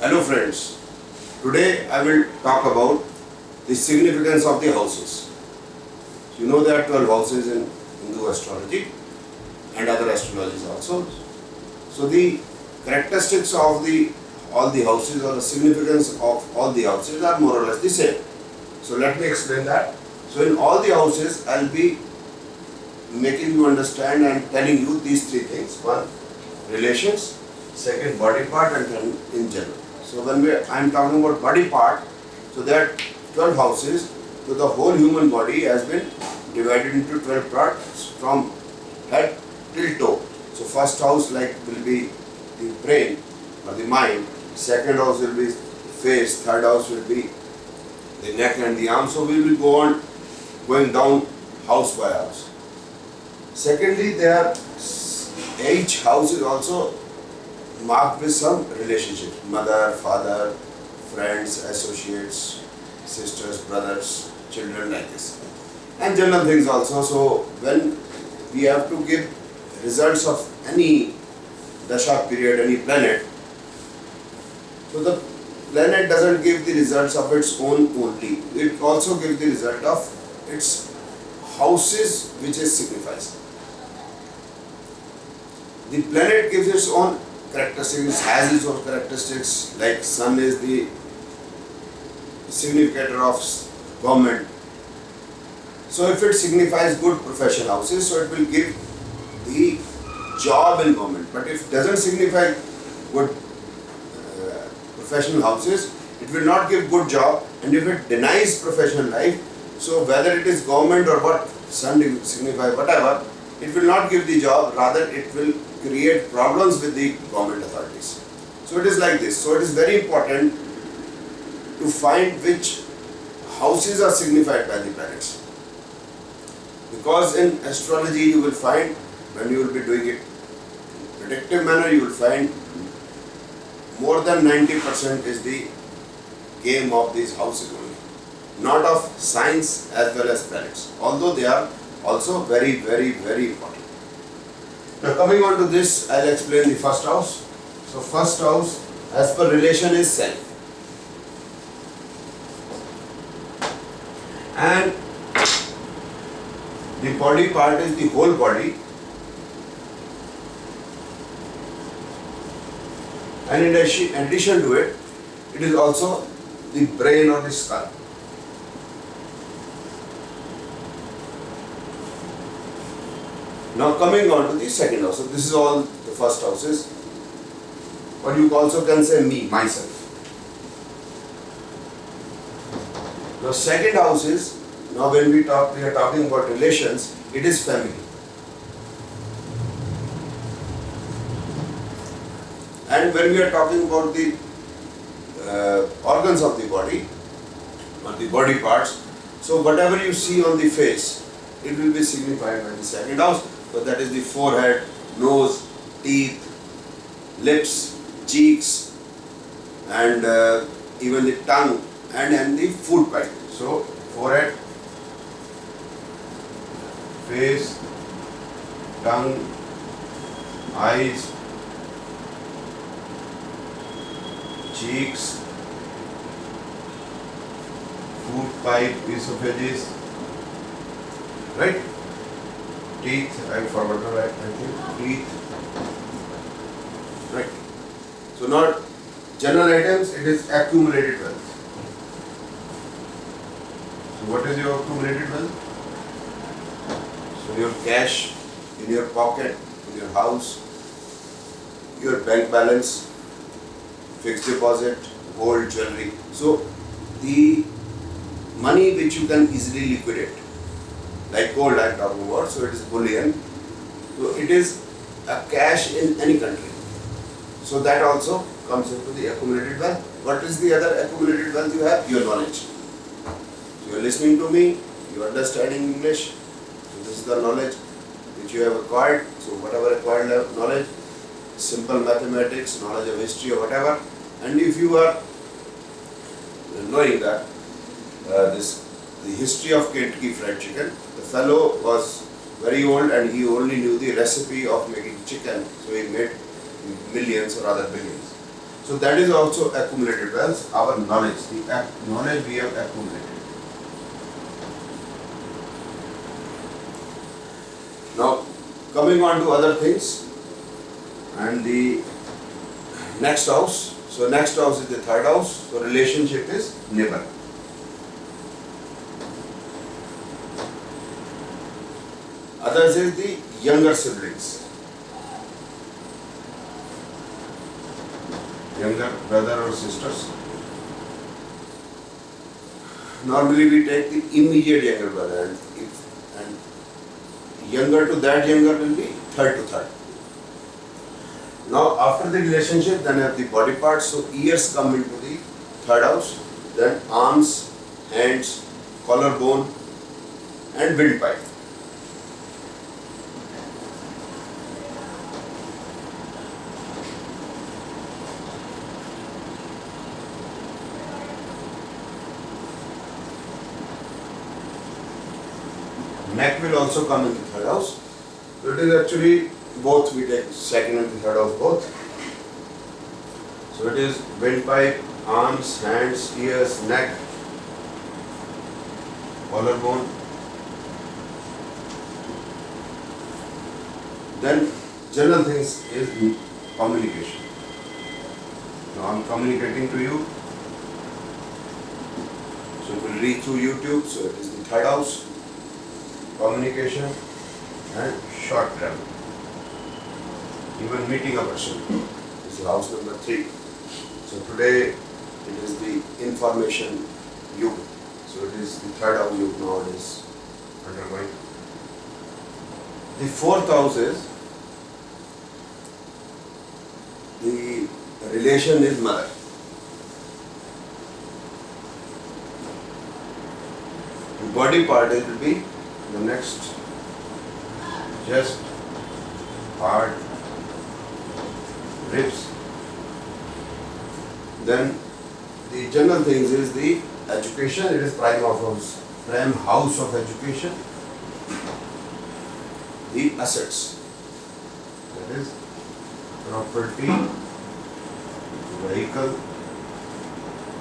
Hello friends, today I will talk about the significance of the houses. You know there are 12 houses in Hindu astrology and other astrologies also. So the characteristics of all the houses or the significance of all the houses are more or less the same. So let me explain that. So in all the houses I will be making you understand and telling you these three things. One, relations, second, body part, and then in general. So when I am talking about body part, so there are 12 houses. So the whole human body has been divided into 12 parts from head till toe. So first house will be the brain or the mind, second house will be face, third house will be the neck and the arm. So we will go on going down house by house. Secondly, each house is also marked with some relationships, mother, father, friends, associates, sisters, brothers, children, like this, and general things also. So when we have to give results of any dasha period, any planet, so the planet doesn't give the results of its own only, it also gives the result of its houses which it signifies. The planet gives its own characteristics, has its own characteristics, like sun is the significator of government. So if it signifies good professional houses, so it will give the job in government. But if it doesn't signify good professional houses, it will not give good job. And if it denies professional life, so whether it is government or what, sun signify whatever, it will not give the job, rather it will create problems with the government authorities. So it is like this. So it is very important to find which houses are signified by the planets. Because in astrology you will find, when you will be doing it in predictive manner, you will find more than 90% is the game of these houses only. Not of signs as well as planets. Although they are also very, very, very important. Now coming on to this, I will explain the first house. So first house as per relation is self. And the body part is the whole body. And in addition to it, it is also the brain or the skull. Now coming on to the second house. So this is all the first houses. But you also can say me, myself. Now second house is, now when we are talking about relations, it is family. And when we are talking about the organs of the body, or the body parts, so whatever you see on the face, it will be signified by the second house. So that is the forehead, nose, teeth, lips, cheeks, and even the tongue and the food pipe. So forehead, face, tongue, eyes, cheeks, food pipe, esophagus, right? Teeth, I forgot to write, I think, teeth, right? So not general items, it is accumulated wealth. So what is your accumulated wealth? So your cash in your pocket, in your house, your bank balance, fixed deposit, gold, jewelry. So the money which you can easily liquidate, like gold I am talking about, so it is bullion. So it is a cash in any country. So that also comes into the accumulated wealth. What is the other accumulated wealth you have? Your knowledge. So you are listening to me, you are understanding English. So this is the knowledge which you have acquired. So whatever acquired knowledge, simple mathematics, knowledge of history or whatever. And if you are knowing that the history of Kentucky Fried Chicken, the fellow was very old and he only knew the recipe of making chicken, so he made millions or other billions. So that is also accumulated wealth, our knowledge, the knowledge we have accumulated. Now, coming on to other things, and the next house. So next house is the third house. So relationship is neighbor. Others is the younger siblings. Younger brother or sisters. Normally we take the immediate younger brother, and younger to that younger will be third to third. Now after the relationship, then have the body parts. So ears come into the third house, then arms, hands, collarbone and windpipe. Neck will also come in the third house. So it is actually both, we take second and the third house both. So it is windpipe, arms, hands, ears, neck, collarbone. Then general things is communication. Now I am communicating to you. So it will reach through YouTube. So it is the third house. Communication and short travel. Even meeting a person. This is house number 3. So today it is the information yuga. So it is the third house yuga nowadays undergoing. The fourth house is the relation is mother. The body part will be the next chest, heart, ribs. Then the general things is the education. It is prime house of education. The assets, that is property, vehicle,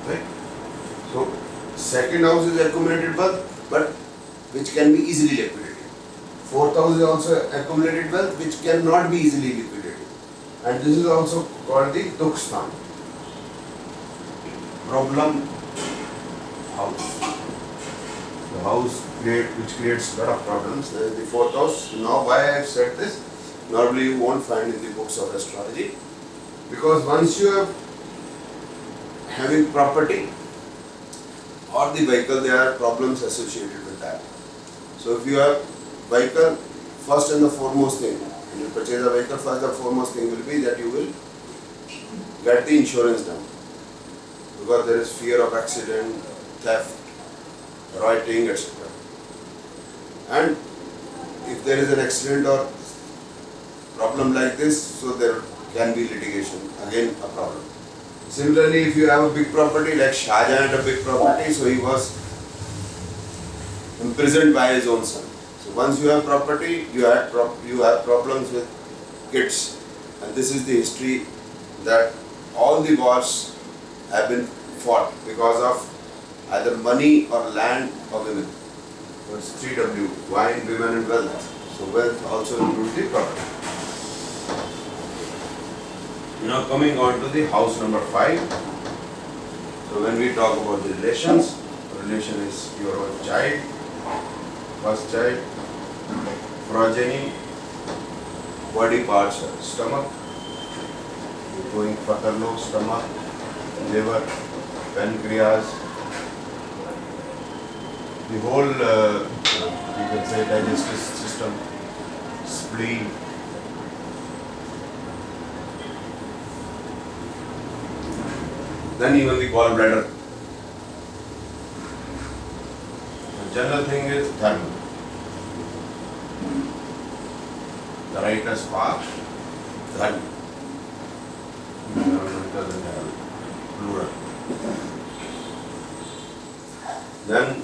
right? So second house is accumulated wealth, but which can be easily liquidated. Fourth house is also accumulated wealth, which cannot be easily liquidated. And this is also called the Dukstan, problem house. The house which creates a lot of problems. That is the fourth house. Now why I have said this, normally you won't find in the books of astrology. Because once you have having property or the vehicle, there are problems associated with that. So if you have vehicle, first and the foremost thing, when you purchase a vehicle, first the foremost thing will be that you will get the insurance done. Because there is fear of accident, theft, rioting, etc. And if there is an accident or problem like this, so there can be litigation, again a problem. Similarly, if you have a big property, like Shahjahan had a big property, so he was imprisoned by his own son. So once you have property, you have problems with kids. And this is the history that all the wars have been fought because of either money or land or women. So it's 3W, wine, women and wealth. So wealth also includes the property. Now coming on to the house number 5. So when we talk about the relations, relation is your own child, first child, progeny, body parts are stomach, going further low, stomach, liver, pancreas, the whole you can say digestive system, spleen, then even the gallbladder. The general thing is thermal. The rightest part, thermal. It doesn't have plural. Then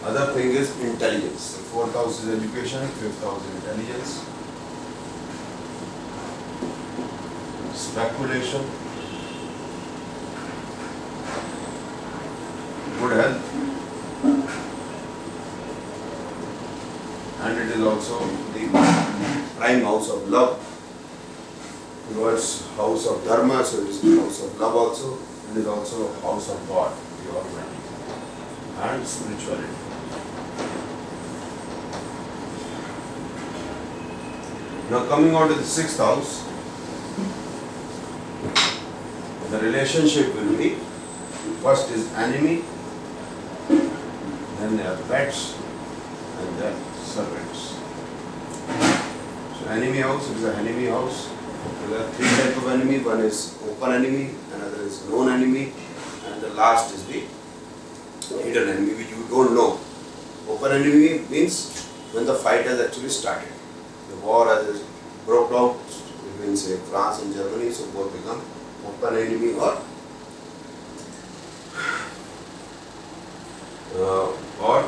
other thing is intelligence. The fourth house is education, fifth house is intelligence. speculation, good health, and it is also the prime house of love. Towards house of dharma, so it is the house of love also. It is also house of God, the Almighty, and spirituality. Now coming on to the sixth house, the relationship will be, first is enemy, then there are pets, and then servants. So enemy house is an enemy house. There are three types of enemy. One is open enemy, another is known enemy, and the last is the hidden enemy which you don't know. Open enemy means when the fight has actually started. The war has broke out between say France and Germany, so both become open enemy or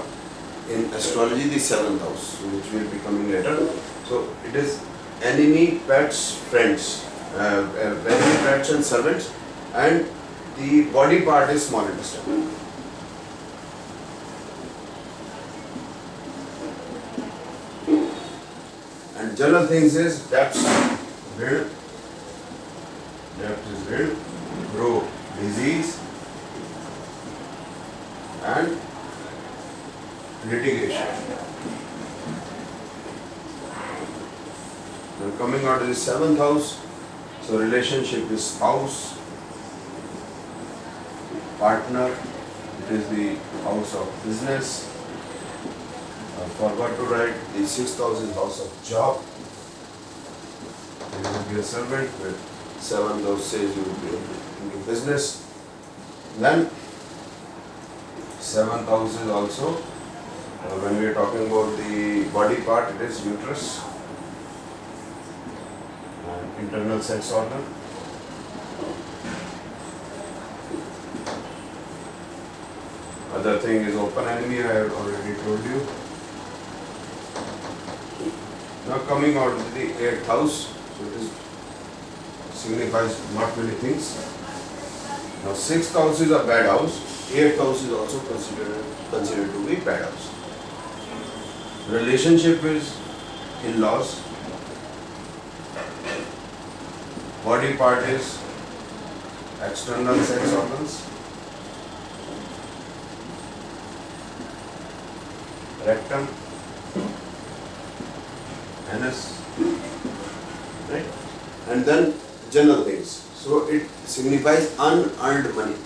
in astrology the seventh house, which will be coming later. So it is enemy, pets, friends, enemy, pets and servants, and the body part is small intestine. And general things is depth build, grow, disease, and litigation. Now coming out of the seventh house, so relationship is spouse, partner, it is the house of business. I forgot to write, the sixth house is house of job. You will be a servant, with seventh house says you will be into business. Then seventh house is also, when we are talking about the body part, it is uterus, and internal sex organ. Other thing is open enemy, I have already told you. Now coming out of the eighth house, so it is signifies not many things. Now sixth house is a bad house, eighth house is also considered to be bad house. Relationship is in-laws, body part is external sex organs, rectum, anus, right? And then general things. So it signifies unearned money.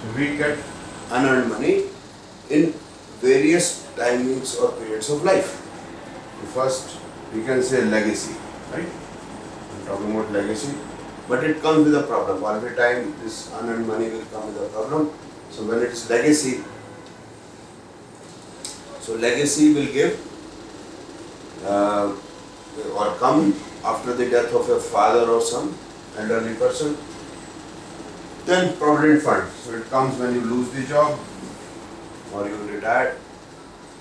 So we get unearned money in various timings or periods of life. The first, we can say legacy, right? I'm talking about legacy. But it comes with a problem. Every time this unearned money will come with a problem. So when it's legacy, so legacy will give or come after the death of a father or some elderly person. Then provident fund. So it comes when you lose the job or you retire.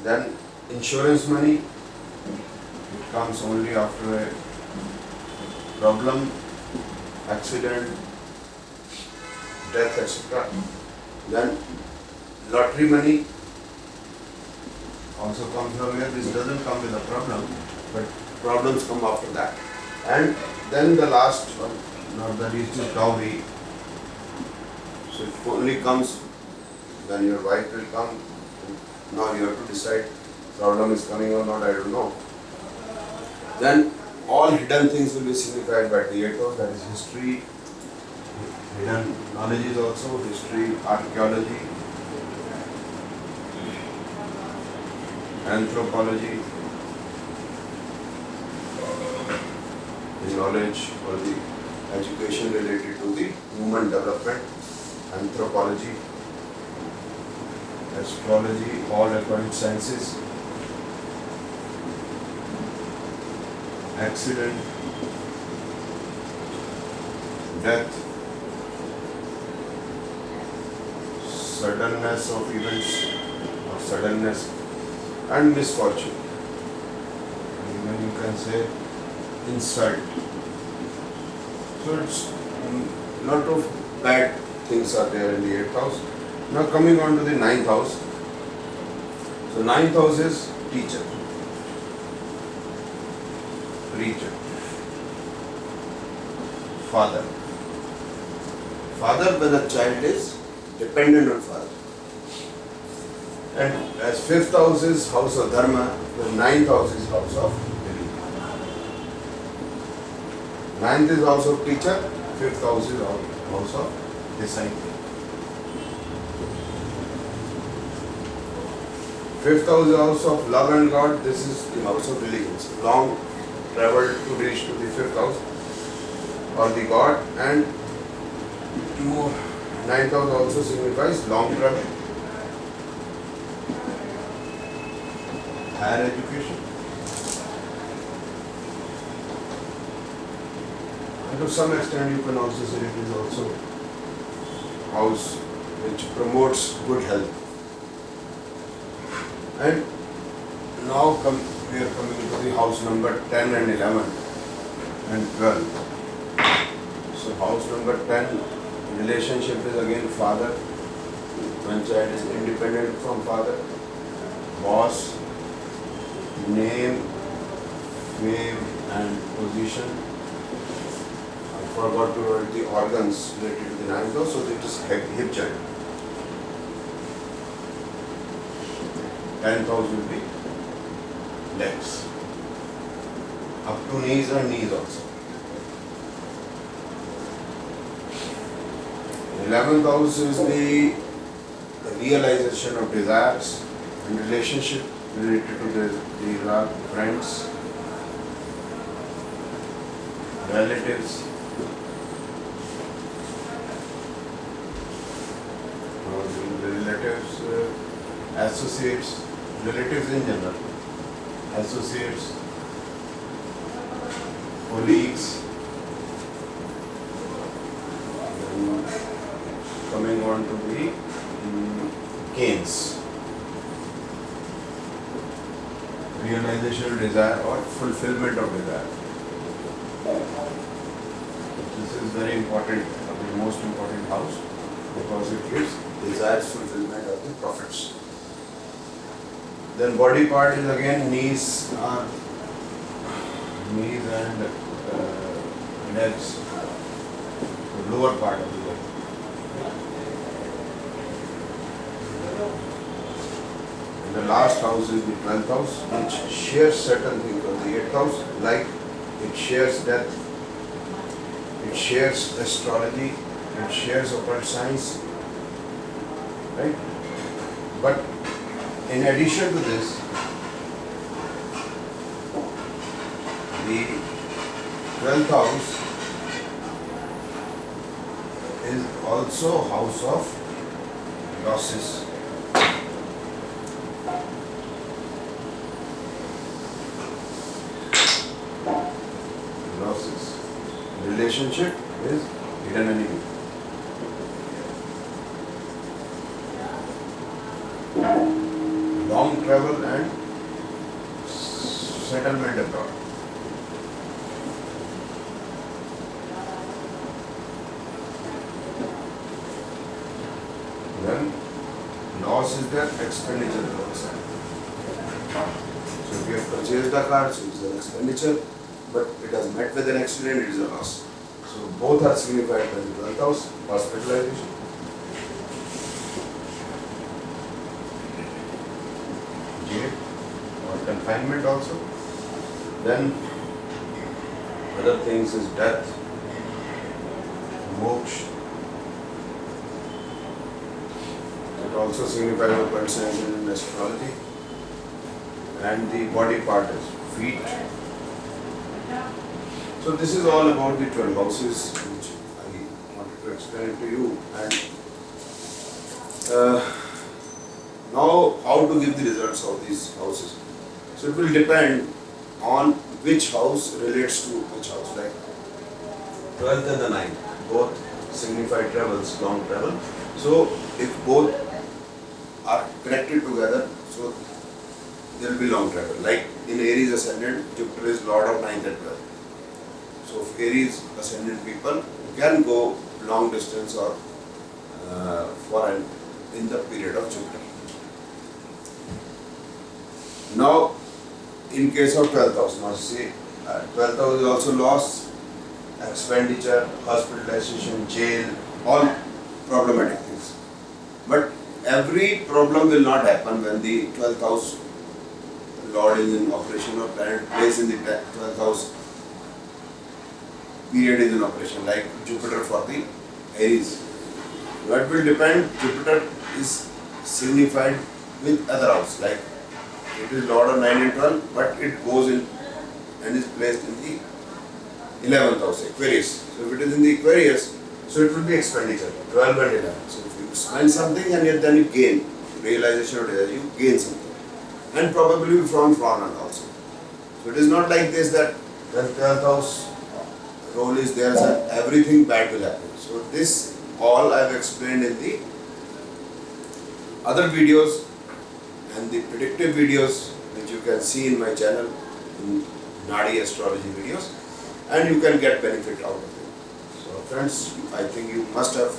Then insurance money. It comes only after a problem, accident, death, etc. Then lottery money also comes from here. This doesn't come with a problem, but problems come after that. And then the last one, not the least, is dowry. So it only comes when your wife will come. Now you have to decide problem is coming or not, I don't know. Then all hidden things will be signified by the 8th house, that is history, hidden knowledge is also history, archaeology, anthropology, the knowledge or the education related to the human development, anthropology, astrology, all applied sciences, accident, death, suddenness of events or suddenness and misfortune. Even you can say insult. So it's lot of bad things are there in the 8th house. Now coming on to the 9th house. So 9th house is teacher, preacher, father. Father when a child is dependent on father. And as 5th house is house of dharma, the 9th house is house of belief. 9th is house of teacher, 5th house is house of disciple. 5th house is house of love and God. This is the house of religions. Long travel to reach to the 5th house or the God, and 9th house also signifies long travel, higher education, and to some extent you can also say it is also house which promotes good health. And now we are coming to the house number 10 and 11 and 12. So house number 10, relationship is again father, when child is independent from father, boss, name, fame and position. I forgot to write the organs related to the 9th house, so it is hip joint. 10th house will be legs, up to knees and knees also. 11th house is the realization of desires and relationship related to the friends, relatives, associates, relatives in general, associates, colleagues. Coming on to the gains, realization of desire or fulfillment of desire. This is very important, the most important house, because it gives desires fulfillment of the profits. Then body part is again knees and legs, the lower part of the leg. And the last house is the 12th house, which shares certain things of the 8th house, like it shares death, it shares astrology, it shares occult science, right? But in addition to this, the 12th house is also house of losses. Losses. Relationship is hidden enemy. Long travel and settlement abroad. Then loss is their expenditure outside. So if you have purchased a car, so it's an expenditure, but it has met with an accident, it is a loss. So both are signified by the 12th house, hospitalization. Jail or confinement also. Then other things is death, moksha. It also signifies occult science in astrology. And the body part is feet. So this is all about the 12 houses which I wanted to explain to you. And now how to give the results of these houses. So it will depend on which house relates to which house, like 12th and the 9th, both signify travels, long travel. So if both are connected together, so there will be long travel. Like in Aries ascendant, Jupiter is Lord of 9th and 12th. So if Aries ascendant people can go long distance or foreign in the period of Jupiter. Now, in case of 12th house, now see, 12th house is also loss, expenditure, hospitalization, jail, all problematic things. But every problem will not happen when the 12th house Lord is in operation or planet placed in the 12th house period is in operation, like Jupiter for the Aries. That will depend. Jupiter is signified with other house, like it is Lord of 9 and 12, but it goes in and is placed in the 11th house, Aquarius. So if it is in the Aquarius, so it will be expenditure, 12 and 11. So if you spend something and yet then you gain, realization of desire, you gain something. And probably from foreign also. So it is not like this that when 12th house role is there, so everything bad will happen. So this all I have explained in the other videos and the predictive videos which you can see in my channel, in Nadi astrology videos, and you can get benefit out of it. So friends, I think you must have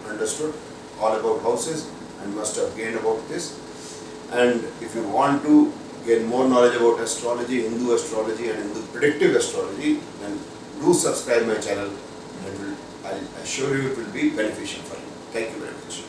understood all about houses and must have gained about this. And if you want to get more knowledge about astrology, Hindu astrology and Hindu predictive astrology, then do subscribe my channel and I assure you it will be beneficial for you. Thank you very much.